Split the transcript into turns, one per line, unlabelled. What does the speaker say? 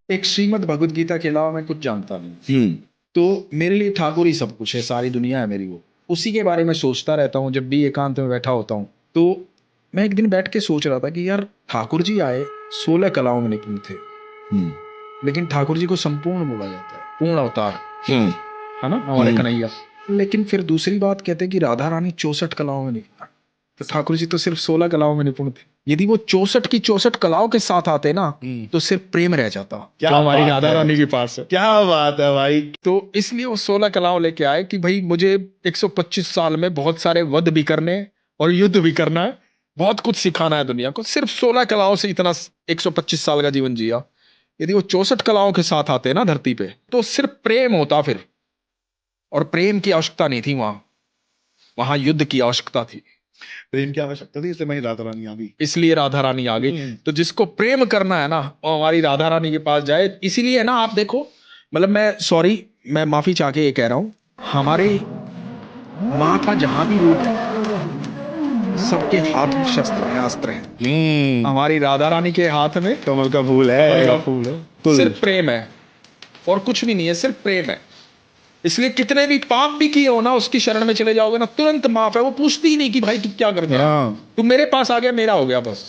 एक श्रीमद् भगवद गीता के अलावा मैं कुछ जानता नहीं।
हम्म।
तो मेरे लिए ठाकुर ही सब कुछ है, सारी दुनिया है मेरी। वो उसी के बारे में सोचता रहता हूँ जब भी एकांत में बैठा होता हूँ। तो मैं एक दिन बैठ के सोच रहा था कि यार ठाकुर जी आए 16 कलाओं में निपुण थे, लेकिन ठाकुर जी को संपूर्ण बोला जाता है, पूर्ण अवतार है ना हमारे कन्हैया। लेकिन फिर दूसरी बात कहते हैं कि राधा रानी 64 कलाओं में निपुण, तो ठाकुर जी तो सिर्फ 16 कलाओं में निपुण थे। यदि वो 64 की 64 कलाओं के साथ आते ना तो सिर्फ प्रेम रह जाता,
क्या
जो हमारी
बात
राधा
है।
रानी के पास है।
क्या बात है भाई।
तो इसलिए वो 16 कलाओं लेके आए कि भाई मुझे 125 साल में बहुत सारे वध भी करने और युद्ध भी करना है, बहुत कुछ सिखाना है दुनिया को। सिर्फ 16 कलाओं से इतना 125 साल का जीवन जिया। यदि वो 64 कलाओं के साथ आते ना धरती पे तो सिर्फ प्रेम होता फिर, और प्रेम की आवश्यकता नहीं थी वहां, वहां युद्ध की आवश्यकता थी।
प्रेम की आवश्यकता थी, इसलिए मैं राधा रानी आ गई।
इसलिए राधा रानी आ गई। तो जिसको प्रेम करना है ना वो हमारी राधा रानी के पास जाए। इसीलिए ना आप देखो, मतलब मैं माफी चाह के ये कह रहा हूं, हमारे माँ का जहां भी रूप है सबके हाथ में शस्त्र है, अस्त्र है। हमारी राधा रानी के हाथ में
कमल का फूल है।
फूल है, सिर्फ प्रेम है और कुछ भी नहीं है, सिर्फ प्रेम है। इसलिए कितने भी पाप भी किए हो ना उसकी शरण में चले जाओगे ना तुरंत माफ है। वो पूछती ही नहीं कि भाई तू क्या कर गया, तू मेरे पास आ गया मेरा हो गया बस।